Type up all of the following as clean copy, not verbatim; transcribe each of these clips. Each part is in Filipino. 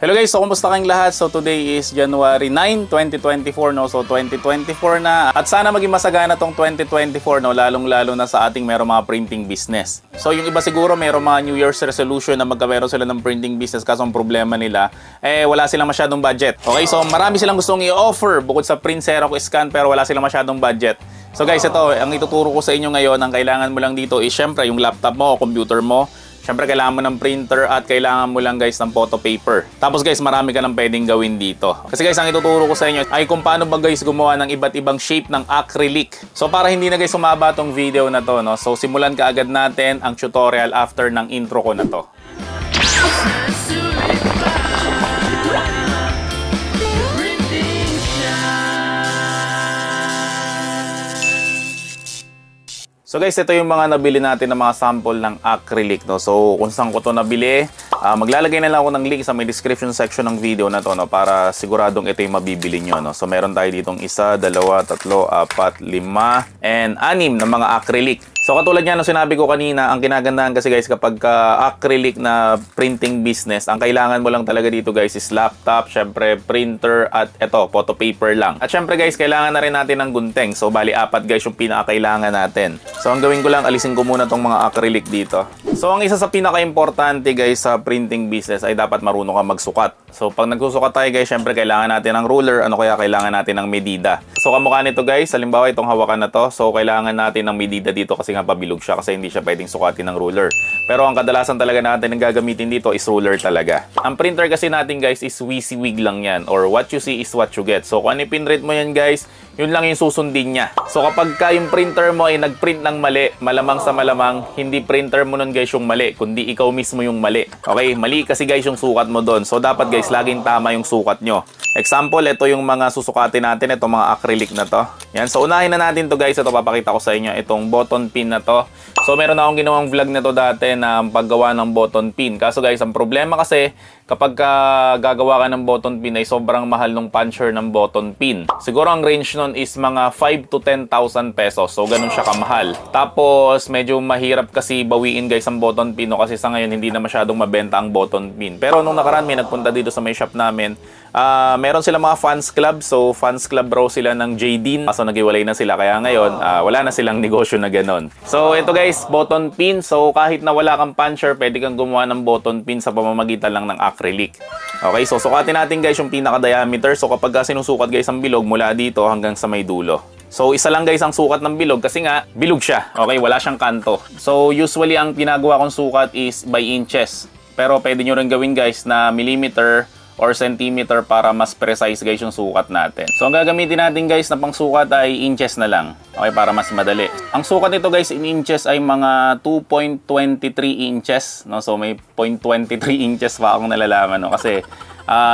Hello guys, so kumusta kayong lahat? So today is January 9, 2024 no. So 2024 na at sana maging masagana tong 2024 no, lalong-lalo na sa ating merong mga printing business. So yung iba siguro merong mga New Year's resolution na magkameron sila ng printing business kaso ang problema nila wala silang masyadong budget. Okay, so marami silang gustong i-offer bukod sa print, xerox, scan pero wala silang masyadong budget. So guys, ito ang ituturo ko sa inyo ngayon. Ang kailangan mo lang dito is syempre yung laptop mo o computer mo. Siyempre, kailangan mo ng printer at kailangan mo lang guys ng photo paper. Tapos guys, marami ka nang pwedeng gawin dito. Kasi guys, ang ituturo ko sa inyo ay kung paano ba guys gumawa ng iba't ibang shape ng acrylic. So para hindi na guys sumaba tong video na to, no? So simulan ka agad natin ang tutorial after ng intro ko na to. So guys, ito yung mga nabili natin ng mga sample ng acrylic, no? So kung saan ko to nabili, maglalagay na lang ako ng link sa may description section ng video na to, no? Para siguradong ito yung mabibili nyo, no? So meron tayo ditong 1, 2, 3, 4, 5, and 6 na mga acrylic. So katulad nga nung sinabi ko kanina, ang kinagandahan kasi guys kapag acrylic na printing business, ang kailangan mo lang talaga dito guys is laptop, syempre printer at eto, photo paper lang. At syempre guys, kailangan na rin natin ng gunting. So bali 4 guys yung pinakakailangan natin. So ang gawin ko lang, alisin ko muna tong mga acrylic dito. So ang isa sa pinaka-importante guys sa printing business ay dapat marunong ka magsukat. So pag nagsusukat tayo guys, syempre kailangan natin ng ruler, ano kaya kailangan natin ng medida. So kamukha nito guys, halimbawa itong hawakan na to, so kailangan natin ng medida dito kasi nga pabilog siya kasi hindi siya pwedeng sukatin ng ruler. Pero ang kadalasan talaga natin ang gagamitin dito is ruler talaga. Ang printer kasi natin guys is WYSIWYG lang yan, or what you see is what you get. So kung ano pinrint mo yan guys, yun lang yung susundin niya. So kapag yung printer mo ay nagprint ng mali, malamang sa malamang hindi printer mo nun guys yung mali, kundi ikaw mismo yung mali. Okay, mali kasi guys yung sukat mo doon. So dapat guys laging tama yung sukat nyo. Example, ito yung mga susukatin natin, itong mga acrylic na to. Yan, so unahin na natin to guys. Ito papakita ko sa inyo, itong button pin na to. So meron akong ginawang vlog na to dati na paggawa ng button pin. Kaso guys, ang problema kasi kapag gagawa ka ng button pin ay sobrang mahal ng puncher ng button pin. Siguro ang range nun is mga 5 to 10,000 pesos. So ganun siya kamahal. Tapos medyo mahirap kasi bawiin guys ang button pin, no? Kasi sa ngayon hindi na masyadong mabenta ang button pin. Pero nung nakaraan may nagpunta dito sa may shop namin, meron sila mga fans club. So fans club raw sila ng JDean. So naghiwalay na sila kaya ngayon wala na silang negosyo na ganon. So ito guys, button pin. So kahit na wala kang puncher, pwede kang gumawa ng button pin sa pamamagitan lang ng acrylic. Okay, so sukatin natin guys yung pinaka diameter. So kapag sinusukat guys ang bilog mula dito hanggang sa may dulo. So isa lang guys ang sukat ng bilog kasi nga bilog siya. Okay, wala siyang kanto. So usually ang ginagawa kong sukat is by inches. Pero pwede nyo rin gawin guys na millimeter or centimeter para mas precise guys yung sukat natin. So ang gagamitin natin guys na pangsukat ay inches na lang. Okay, para mas madali. Ang sukat nito guys in inches ay mga 2.23 inches. No? So may 0.23 inches pa akong nalalaman. No? Kasi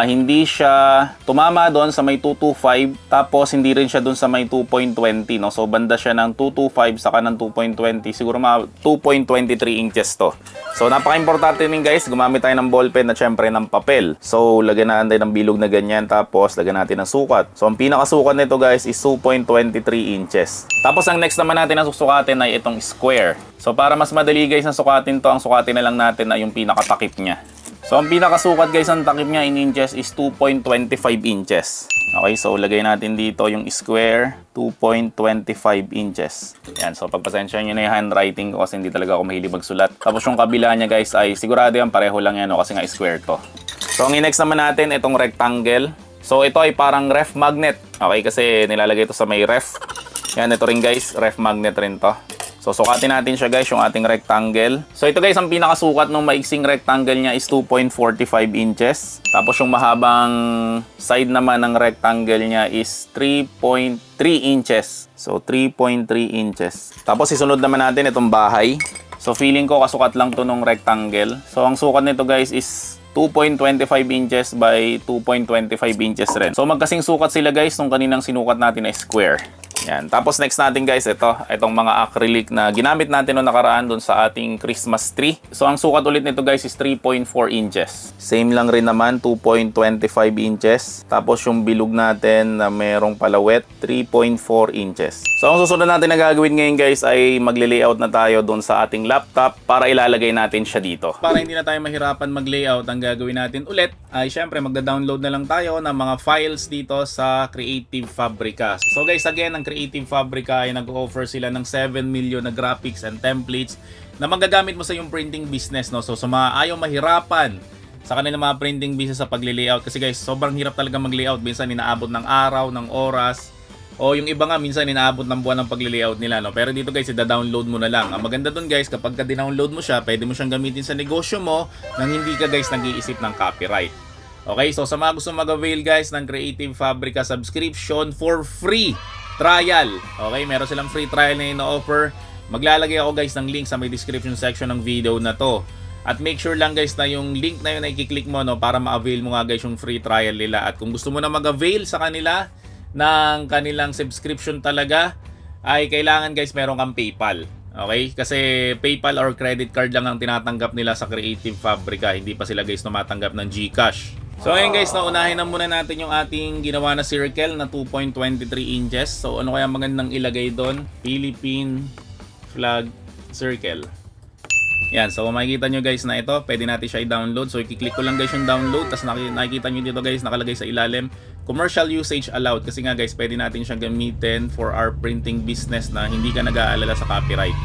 hindi siya tumama doon sa may 225 tapos hindi rin siya doon sa may 2.20, no? So banda siya ng 225 saka ng 2.20, siguro mga 2.23 inches to. So napaka-importante din guys, gumamit tayo ng ballpen at syempre ng papel. So lagyan natin ng bilog na ganyan tapos lagyan natin ng sukat. So ang pinakasukat nito guys is 2.23 inches. Tapos ang next naman natin na susukatin ay itong square. So para mas madali guys na sukatin to, ang sukatin na lang natin ay yung pinakatakip niya. So ang pinakasukat guys ang takip niya in inches is 2.25 inches. Okay, so lagay natin dito yung square, 2.25 inches. Yan, so pagpasensya nyo na yung handwriting ko kasi hindi talaga ako mahilig magsulat. Tapos yung kabila niya guys ay sigurado yan pareho lang yan, no? Kasi nga square to. So ang next naman natin itong rectangle. So ito ay parang ref magnet. Okay, kasi nilalagay ito sa may ref. Yan, ito rin guys, ref magnet rin to. So sukatin natin siya guys, yung ating rectangle. So ito guys, ang pinakasukat ng maiksing rectangle niya is 2.45 inches. Tapos yung mahabang side naman ng rectangle niya is 3.3 inches. So 3.3 inches. Tapos isunod naman natin itong bahay. So feeling ko kasukat lang to nung rectangle. So ang sukat nito guys is 2.25 inches by 2.25 inches rin. So magkasing sukat sila guys nung kaninang sinukat natin na square. Yan. Tapos next natin guys, itong mga acrylic na ginamit natin noong nakaraan doon sa ating Christmas tree. So ang sukat ulit nito guys is 3.4 inches. Same lang rin naman, 2.25 inches. Tapos yung bilog natin na merong palawet, 3.4 inches. So ang susunod natin na gagawin ngayon guys ay magle-layout na tayo doon sa ating laptop para ilalagay natin siya dito. Para hindi na tayo mahirapan mag-layout, ang gagawin natin ulit ay syempre magda-download na lang tayo ng mga files dito sa Creative Fabrica. So guys, again, ang Creative Fabrica ay nag-offer sila ng 7 million na graphics and templates na magagamit mo sa yung printing business, no? So sa mga ayaw mahirapan sa kanilang mga printing business sa pagli-layout, kasi guys, sobrang hirap talaga mag-layout. Minsan inaabot ng araw, ng oras, o yung iba nga minsan inaabot ng buwan ng pagli-layout nila, no? Pero dito guys, i-download mo na lang. Ang maganda dun guys, kapag ka-download mo siya, pwede mo siyang gamitin sa negosyo mo nang hindi ka guys nag-iisip ng copyright. Okay, so sa mga gusto mag-avail guys ng Creative Fabrica subscription for free trial. Okay, meron silang free trial na ino-offer. Maglalagay ako guys ng link sa may description section ng video na to. At make sure lang guys na yung link na yun ay i-click mo, no, para ma-avail mo nga guys yung free trial nila. At kung gusto mo na mag-avail sa kanila ng kanilang subscription talaga, ay kailangan guys meron kang PayPal. Okay? Kasi PayPal or credit card lang ang tinatanggap nila sa Creative Fabrica. Hindi pa sila guys tumatanggap ng GCash. So ayun guys, naunahin na muna natin yung ating ginawa na circle na 2.23 inches. So ano kaya magandang ilagay doon? Philippine flag circle. Yan, so makikita nyo guys na ito, pwede natin siya i-download. So i-click ko lang guys yung download, tapos nakikita nyo dito guys, nakalagay sa ilalim, commercial usage allowed. Kasi nga guys, pwede natin siyang gamitin for our printing business na hindi ka nag-aalala sa copyright.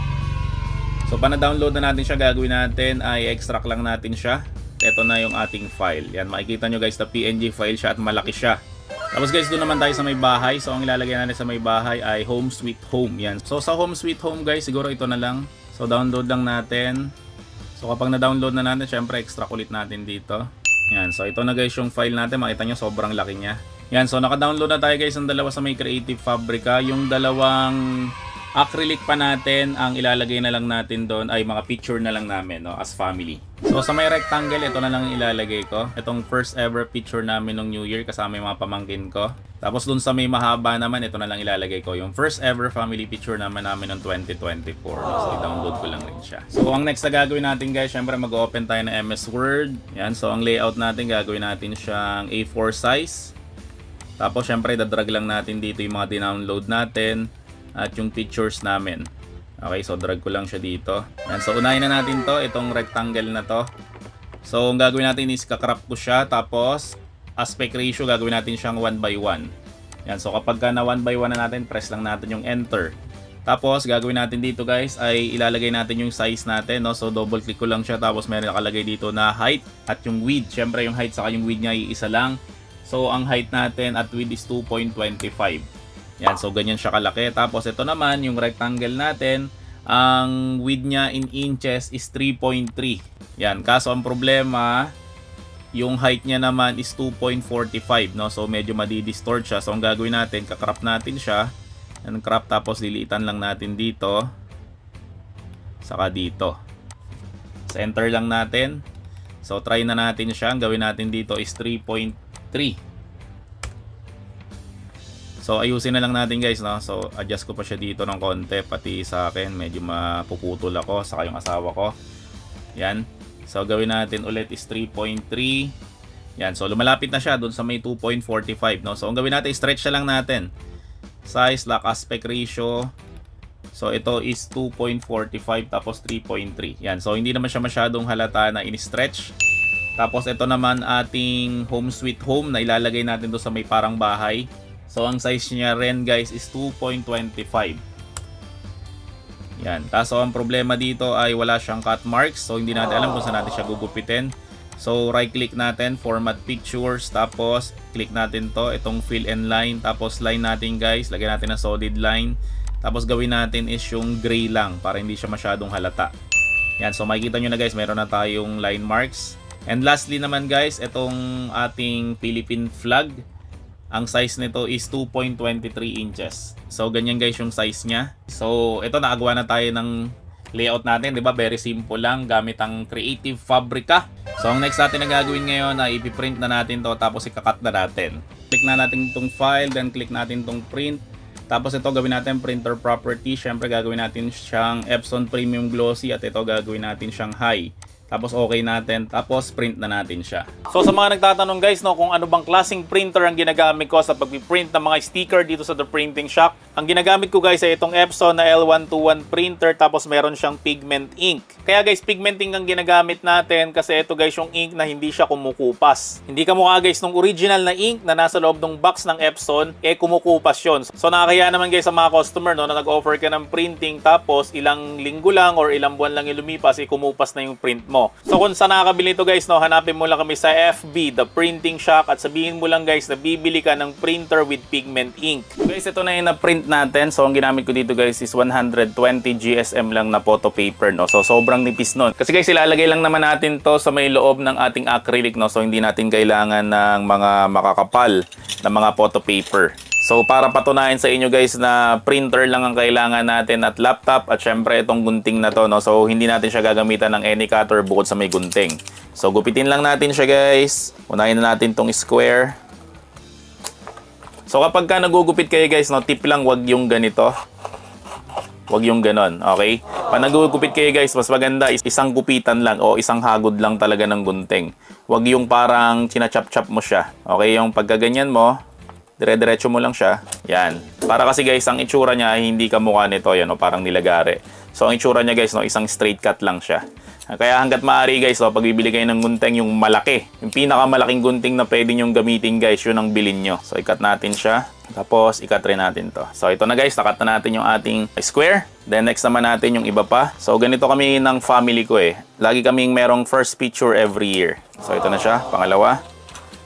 So pa na-download na natin siya, gagawin natin ay extract lang natin siya. Ito na yung ating file. Yan, makikita nyo guys na PNG file siya at malaki siya. Tapos guys, doon naman tayo sa may bahay. So ang ilalagay natin sa may bahay ay Home Sweet Home. Yan. So sa Home Sweet Home guys, siguro ito na lang. So download lang natin. So kapag na-download na natin, syempre extract ulit natin dito. Yan. So ito na guys yung file natin. Makita nyo, sobrang laki niya. Yan. So naka-download na tayo guys ng dalawa sa may Creative Fabrica. Yung dalawang acrylic pa natin, ang ilalagay na lang natin doon ay mga picture na lang namin, no, as family. So sa may rectangle, ito na lang ilalagay ko. Itong first ever picture namin ng New Year kasama yung mga pamangkin ko. Tapos doon sa may mahaba naman, ito na lang ilalagay ko. Yung first ever family picture namin ng 2024. So i-download ko lang rin siya. So ang next na gagawin natin guys, syempre mag-open tayo ng MS Word. Yan, so ang layout natin, gagawin natin siyang A4 size. Tapos syempre dadrag lang natin dito yung mga dinownload natin at yung pictures namin. Okay, so drag ko lang siya dito. Yan, so unahin na natin to, itong rectangle na to. So ang gagawin natin is kakrap ko siya, tapos aspect ratio gagawin natin siyang 1:1. Yan, so kapag ka na 1:1 na natin, press lang natin yung enter. Tapos gagawin natin dito guys ay ilalagay natin yung size natin, no? So double click ko lang siya, tapos meron nakalagay dito na height at yung width. Syempre yung height saka yung width niya ay isa lang. So ang height natin at width is 2.25. Yan, so ganyan siya kalaki. Tapos ito naman, yung rectangle natin, ang width niya in inches is 3.3. Yan, kaso ang problema, yung height niya naman is 2.45, no? So medyo madi-distort siya. So ang gagawin natin, kakrop natin siya. Yan, crop, tapos liliitan lang natin dito. Saka dito. So enter lang natin. So try na natin siya. Ang gawin natin dito is 3.3. So ayusin na lang natin guys, no? So adjust ko pa siya dito ng konti, pati sa akin medyo mapuputol ako, saka yung asawa ko. Yan. So gawin natin ulit is 3.3. Yan, so lumalapit na siya doon sa may 2.45, no? So ang gawin natin, stretch na lang natin. Size, lock, aspect ratio. So ito is 2.45 tapos 3.3. Yan, so hindi naman siya masyadong halata na in-stretch. Tapos ito naman ating Home Sweet Home na ilalagay natin doon sa may parang bahay. So ang size niya rin guys is 2.25. Yan. Kaso ang problema dito ay wala siyang cut marks. So hindi natin alam kung saan natin siya gugupitin. So right click natin, format pictures. Tapos click natin to, itong fill and line. Tapos line natin guys, lagyan natin ng solid line. Tapos gawin natin is yung gray lang para hindi siya masyadong halata. Yan. So makikita nyo na guys, meron na tayong line marks. And lastly naman guys, itong ating Philippine flag. Ang size nito is 2.23 inches. So ganyan guys yung size niya. So ito, nakagawa na tayo ng layout natin, 'di ba? Very simple lang gamit ang Creative Fabrica. So ang next natin na gagawin ngayon ay ipiprint na natin 'to, tapos ikakat na natin. Click na natin itong file, then click natin itong print. Tapos ito gawin natin printer property. Syempre gagawin natin siyang Epson Premium Glossy at ito gagawin natin siyang high. Tapos okay natin, tapos print na natin siya. So sa mga nagtatanong guys, no, kung ano bang klaseng printer ang ginagamit ko sa pag-print ng mga sticker dito sa The Printing Shop. Ang ginagamit ko guys ay itong Epson na L121 printer, tapos meron siyang pigment ink. Kaya guys, pigment ink ang ginagamit natin kasi ito guys yung ink na hindi siya kumukupas. Hindi kamukha guys nung original na ink na nasa loob ng box ng Epson, kumukupas yun. So nakakaya naman guys sa mga customer, no, na nag-offer ka ng printing tapos ilang linggo lang or ilang buwan lang yung lumipas, kumupas na yung print mo. So kung saan nakakabili ito guys, no, hanapin mo lang kami sa FB, The Printing Shop, at sabihin mo lang guys na bibili ka ng printer with pigment ink. So guys, ito na yung na-print natin. So ang ginamit ko dito guys is 120 GSM lang na photo paper, no. So sobrang nipis nun. Kasi guys, ilalagay lang naman natin to sa may loob ng ating acrylic, no. So hindi natin kailangan ng mga makakapal na mga photo paper. So para patunayan sa inyo guys na printer lang ang kailangan natin at laptop, at syempre itong gunting na to, no. So hindi natin siya gagamitan ng any cutter bukod sa may gunting. So gupitin lang natin siya guys. Unahin na natin tong square. So kapag ka nagugupit kayo guys, no, tip lang, wag yung ganito. Wag yung ganon, okay? Pag nagugupit kayo guys, mas maganda isang gupitan lang o isang hagod lang talaga ng gunting. Wag yung parang chinachap-chap mo siya. Okay, yung pagkaganyan mo, dire-diretso mo lang siya. Yan. Para kasi guys, ang itsura niya ay hindi kamukha nito, yan, o parang nilagare. So ang itsura niya guys, no, isang straight cut lang siya. Kaya hanggat maaari guys, no, pag bibili kayo ng gunting, yung malaki, yung pinakamalaking gunting na pwede nyong gamitin guys, yun ang bilhin nyo. So ikat natin siya. Tapos ikat rin natin to. So ito na guys, nakat na natin yung ating square. Then next naman natin yung iba pa. So ganito kami ng family ko eh. Lagi kaming merong first picture every year. So ito na siya, pangalawa.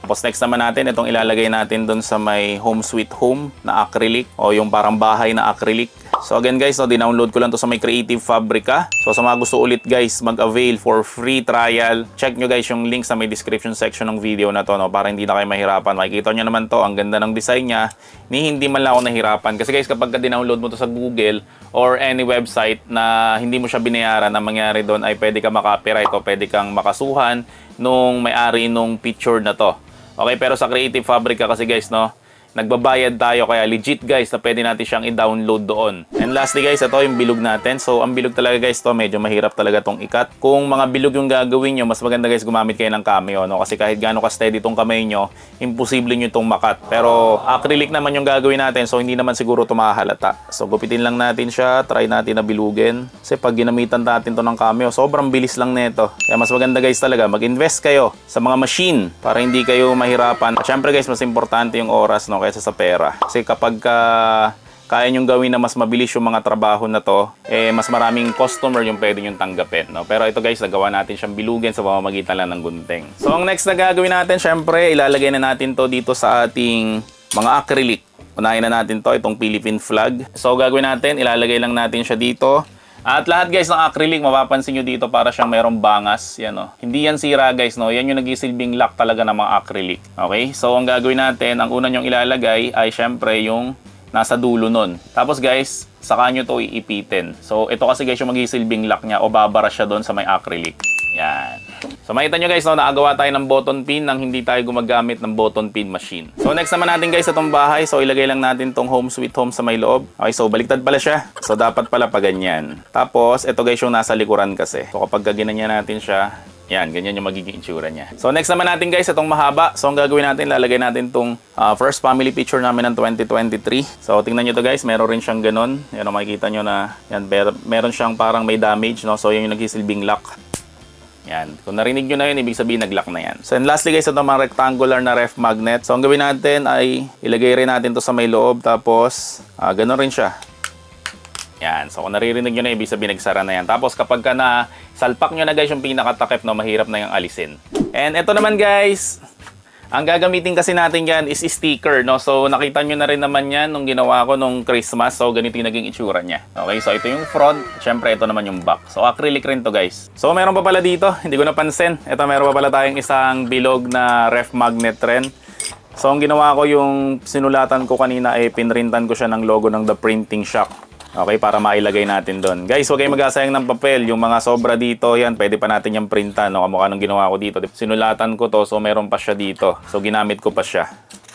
Tapos next naman natin, itong ilalagay natin dun sa may home sweet home na acrylic o yung parang bahay na acrylic. So again guys, no, dinownload ko lang to sa may Creative Fabrica. So sa mga gusto ulit guys mag-avail for free trial, check nyo guys yung link sa may description section ng video na to, no, para hindi na kayo mahirapan. Makikita nyo naman to, ang ganda ng design niya. Hindi man lang ako nahirapan. Kasi guys, kapag dinownload mo to sa Google or any website na hindi mo siya binayaran, ang mangyari doon ay pwede ka makapiright o pwede kang makasuhan nung may-ari nung picture na to. Okay, pero sa Creative Fabrica kasi guys, no, nagbabayad tayo, kaya legit guys na pwede natin siyang i-download doon. And lastly guys, ito yung bilog natin. So ang bilog talaga guys to, medyo mahirap talaga tong ikat. Kung mga bilog yung gagawin nyo, mas maganda guys gumamit kayo ng cameo, no? Kasi kahit gaano ka steady tong kamay nyo, imposible nyo itong makat. Pero acrylic naman yung gagawin natin, so hindi naman siguro ito makahalata. So gupitin lang natin siya, try natin na bilugin. Kasi pag ginamitan natin to ng cameo, sobrang bilis lang nito. Kaya mas maganda guys talaga, mag-invest kayo sa mga machine para hindi kayo mahirapan. At syempre guys, mas importante yung oras, no, kaysa sa pera. Kasi kapag kaya nyong gawin na mas mabilis yung mga trabaho na to, mas maraming customer yung pwede nyong tanggapin, no? Pero ito guys, nagawa natin siyang bilugin sa pamamagitan lang ng gunting. So ang next na gagawin natin, syempre ilalagay na natin to dito sa ating mga acrylic. Unahin na natin to, itong Philippine flag. So gagawin natin, ilalagay lang natin siya dito. At lahat guys ng acrylic, mapapansin nyo dito para siyang mayroong bangas. Yan, no? Hindi yan sira guys, no? Yan yung nagsisilbing lock talaga ng mga acrylic. Okay? So ang gagawin natin, ang una nyong ilalagay ay syempre yung nasa dulo nun. Tapos guys, saka nyo to iipitin. So ito kasi guys yung magsisilbing lock niya o babara siya doon sa may acrylic. Yan. So makita nyo guys, no, nakagawa tayo ng button pin nang hindi tayo gumagamit ng button pin machine. So next naman natin guys, itong bahay. So ilagay lang natin tong home sweet home sa may loob. Okay, so baliktad pala siya. So dapat pala pa ganyan. Tapos ito guys yung nasa likuran kasi. So kapag ginanyan natin siya, yan, ganyan yung magiging itsura niya. So next naman natin guys, itong mahaba. So ang gagawin natin, lalagay natin itong first family picture namin ng 2023. So tingnan nyo to guys, meron rin siyang ganun. Yan, makikita nyo na yan, meron siyang parang may damage, no? So yun yung nagsisilbing lock. Yan. Kung narinig nyo na yun, ibig sabihin nag-lock na yan. So and lastly guys, ito mga rectangular na ref magnet. So ang gawin natin ay ilagay rin natin to sa may loob. Tapos ganun rin siya. Yan. So kung naririnig nyo na, ibig sabihin nagsara na yan. Tapos kapag ka na salpak nyo na guys yung pinakatakip, no, mahirap na yung alisin. And ito naman guys, ang gagamitin kasi natin yan is sticker, no? So nakita nyo na rin naman yan nung ginawa ko nung Christmas. So ganito yung naging itsura niya. Okay, so ito yung front. Siyempre ito naman yung back. So acrylic rin to guys. So meron pa pala dito, hindi ko napansin. Ito meron pa pala tayong isang bilog na ref magnet rin. So ang ginawa ko, yung sinulatan ko kanina ay pinrintan ko siya ng logo ng The Printing Shop. Okay, para mailagay natin doon. Guys, huwag kayong mag-asayang ng papel. Yung mga sobra dito, yan, pwede pa natin yung printan, no? Kamukha nung ginawa ko dito. Sinulatan ko to, so meron pa siya dito. So ginamit ko pa siya.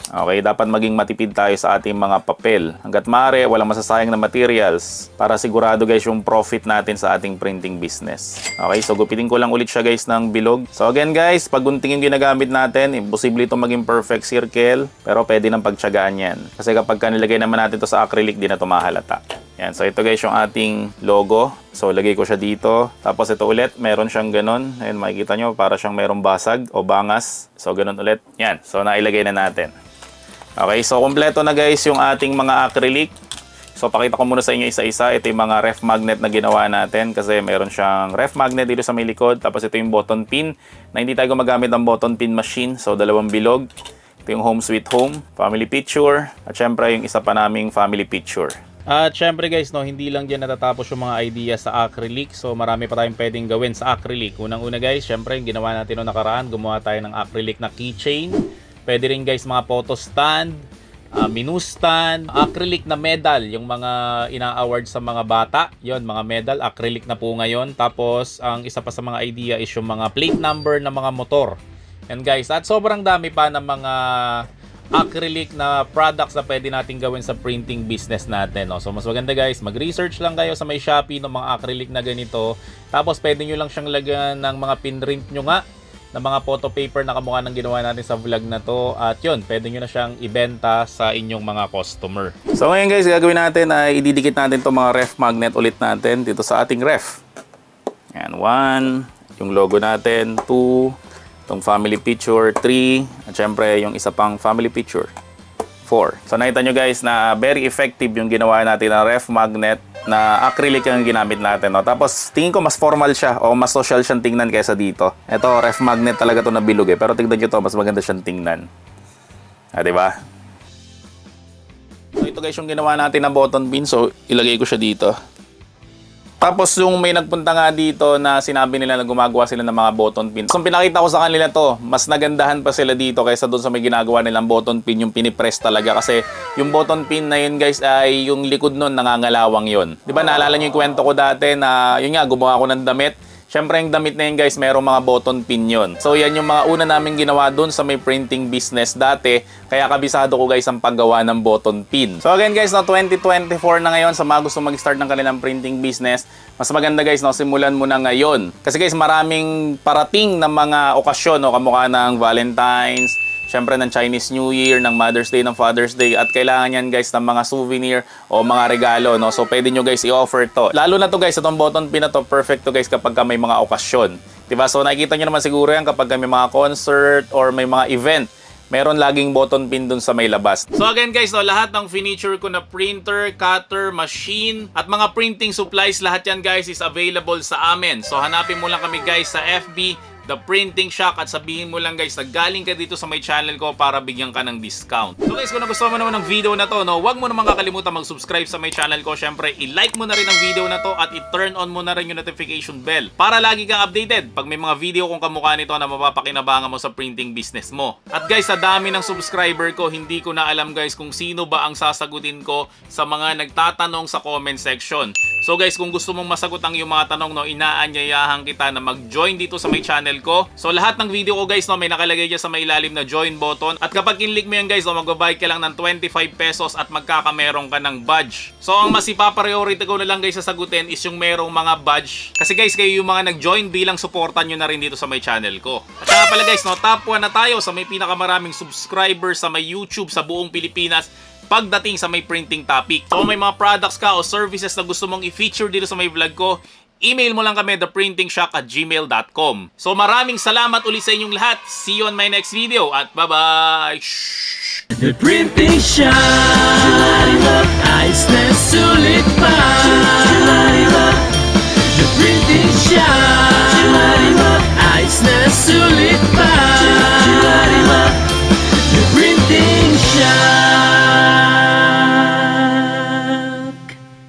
Okay, dapat maging matipid tayo sa ating mga papel. Hangga't maaari, walang masasayang na materials para sigurado guys yung profit natin sa ating printing business. Okay, so gupitin ko lang ulit siya guys ng bilog. So again guys, pag gunting yung ginagamit natin, imposible ito maging perfect circle, pero pwede nang pagtiyagaan yan. Kasi kapag nilagay naman natin to sa acrylic, di na ito mahalata. Yan, so ito guys yung ating logo. So lagay ko siya dito. Tapos ito ulit, meron siyang ganun. Ayun, makikita nyo, para siyang merong basag o bangas. So ganun ulit. Yan, so nailagay na natin. Okay, so kompleto na guys yung ating mga acrylic. So pakita ko muna sa inyo isa-isa. Ito yung mga ref magnet na ginawa natin kasi meron siyang ref magnet dito sa may likod. Tapos ito yung button pin na hindi tayo gumagamit ng button pin machine. So dalawang bilog. Ito yung home sweet home, family picture, at syempre yung isa pa naming family picture. At syempre guys, no, hindi lang dyan natatapos yung mga idea sa acrylic. So marami pa tayong pwedeng gawin sa acrylic. Unang-una guys, syempre yung ginawa natin noong nakaraan, gumawa tayo ng acrylic na keychain. Pwede rin guys mga photo stand, menu stand, acrylic na medal, yung mga ina-award sa mga bata. Yon, mga medal, acrylic na po ngayon. Tapos ang isa pa sa mga idea is yung mga plate number ng mga motor. And guys, at sobrang dami pa ng mga acrylic na products na pwede natin gawin sa printing business natin, no? So mas maganda guys, mag-research lang kayo sa may Shopee ng mga acrylic na ganito. Tapos pwede nyo lang siyang lagyan ng mga pinrint nyo nga na mga photo paper na kamukha ng ginawa natin sa vlog na to. At yun, pwede nyo na siyang ibenta sa inyong mga customer. So ngayon guys, gagawin natin ay ididikit natin itong mga ref magnet ulit natin dito sa ating ref. Yan, 1, yung logo natin, 2, itong family picture, 3, at syempre yung isa pang family picture, 4. So nakita nyo guys na very effective yung ginawa natin na ref magnet na acrylic yung ginamit natin, no? Tapos tingin ko mas formal siya o mas social siyang tingnan kaysa dito. Ito ref magnet talaga to na bilog eh, pero tingnan nyo to, mas maganda siyang tingnan. Diba? So ito guys yung ginawa natin na button pin, so ilagay ko siya dito. Tapos yung may nagpunta nga dito na sinabi nila na gumagawa sila ng mga button pin. So pinakita ko sa kanila to, mas nagandahan pa sila dito kaysa doon sa may ginagawa nilang button pin, yung pinipress talaga. Kasi yung button pin na yun guys ay yung likod nun nangangalawang yun. Diba naalala nyo yung kwento ko dati na yun nga gumawa ko ng damit. Siyempre yung damit na yun guys, merong mga button pin yun. So yan yung mga una namin ginawa dun sa may printing business dati. Kaya kabisado ko guys ang paggawa ng button pin. So again guys, no, 2024 na ngayon, sa mga gusto mag-start ng kanilang printing business, mas maganda guys, no, simulan mo na ngayon. Kasi guys, maraming parating na mga okasyon, no, kamukha ng Valentine's, syempre ng Chinese New Year, ng Mother's Day, ng Father's Day, at kailangan yan guys ng mga souvenir o mga regalo, no? So pwede nyo guys i-offer to. Lalo na to guys, itong button pin na to, perfect to guys kapag may mga okasyon. Diba? So nakikita nyo naman siguro yan kapag may mga concert or may mga event. Meron laging button pin dun sa may labas. So again guys, no, lahat ng furniture ko na printer, cutter, machine, at mga printing supplies, lahat yan guys is available sa amin. So hanapin mo lang kami guys sa FB, The Printing Shack, at sabihin mo lang guys na galing ka dito sa my channel ko para bigyan ka ng discount. So guys, kung nagustuhan mo naman ng video na to, no, wag mo naman kakalimutan mag-subscribe sa my channel ko. Syempre, i-like mo na rin ang video na to at i-turn on mo na rin yung notification bell para lagi kang updated pag may mga video kong kamukha nito na mapapakinabangan mo sa printing business mo. At guys, sa dami ng subscriber ko, hindi ko na alam guys kung sino ba ang sasagutin ko sa mga nagtatanong sa comment section. So guys, kung gusto mong masagot ang iyong mga tanong, no, inaanyayahan kita na mag-join dito sa my channel ko. So lahat ng video ko guys, no, may nakalagay dyan sa may ilalim na join button. At kapag kinlik mo yan guys, no, magbabayad ka lang ng 25 pesos at magkakameron ka ng badge. So ang mas ipapriority ko na lang guys sa sagutin is yung merong mga badge. Kasi guys, kayo yung mga nag-join, bilang supportan nyo na rin dito sa my channel ko. At saka pala guys, no, top 1 na tayo sa may pinakamaraming subscribers sa may YouTube sa buong Pilipinas pagdating sa may printing topic. So may mga products ka o services na gusto mong i-feature dito sa may vlog ko, email mo lang kami, theprintingshack@gmail.com. So maraming salamat ulit sa inyong lahat. See you on my next video at bye-bye! The Printing Shack, ayos na sulit pa. The Printing Shack, ayos na